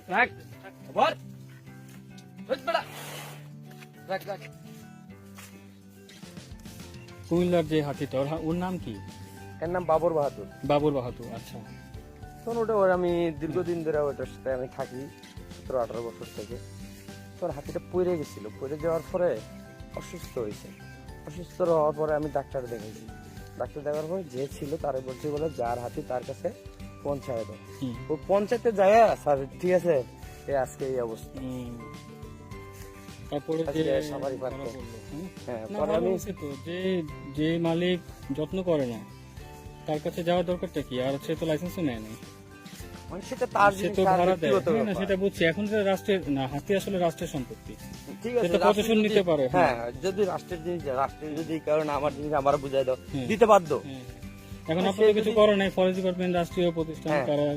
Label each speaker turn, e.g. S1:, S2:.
S1: রাখ বল বেড়া রাখ রাখ।
S2: কুমিল্লার যে হাতিটা ওর নাম কি?
S1: এর নাম বাবর বাহাদুর।
S2: বাবর বাহাদুর। আচ্ছা,
S1: তখন ওটা ওর আমি দীর্ঘদিন ধরে ওটার সাথে আমি থাকি 17-18 বছর থেকে। তোর হাতিটা পড়ে গেছিল, পড়ে যাওয়ার পরে অসুস্থ হয়েছে। অসুস্থ হওয়ার পরে আমি ডাক্তার দেখেছি। ডাক্তার দেখার পরে যে ছিল তারে বলছে বলে যার হাতি তার কাছে পৌঁছায় দাও। ও পঞ্চায়েতে যায় স্যার, ঠিক আছে, আজকে এই অবস্থা।
S2: তারপরে যে
S1: আজকে সাফারি পার্কে।
S2: ধরা পড়লো,
S1: হ্যাঁ,
S2: না,
S1: পরে
S2: ভালো
S1: আমি
S2: হয়েছে তো, যে মালিক যত্ন করে না তার কাছে যাওয়ার দরকারটা কি? আর সে তো লাইসেন্সও নেয় না,
S1: মানে সেটা তার
S2: সে
S1: জিনিস,
S2: তো
S1: তার
S2: ভাড়া দেয়।
S1: ব্যক্তিগত
S2: হ্যাঁ, না,
S1: ব্যাপার।
S2: সেটা বুঝছি। এখন যে রাষ্ট্রের না, হাতি আসলে রাষ্ট্রের সম্পত্তি,
S1: ঠিক
S2: সে
S1: আছে,
S2: তো
S1: রাষ্ট্র
S2: প্রশাসন
S1: যদি-
S2: নিতে পারে।
S1: হ্যাঁ, যদি রাষ্ট্রের জিনিস, রাষ্ট্রের যদি কারণে আমার জিনিস আমার বুঝাই দাও,
S2: হ্যাঁ।
S1: দিতে বাধ্য।
S2: হ্যাঁ। এখন
S1: সে
S2: আপনাদের কিছু
S1: যদি-
S2: করে নাই, ফরেস্ট ডিপার্টমেন্ট রাষ্ট্রীয় প্রতিষ্ঠান
S1: হ্যাঁ।
S2: তারা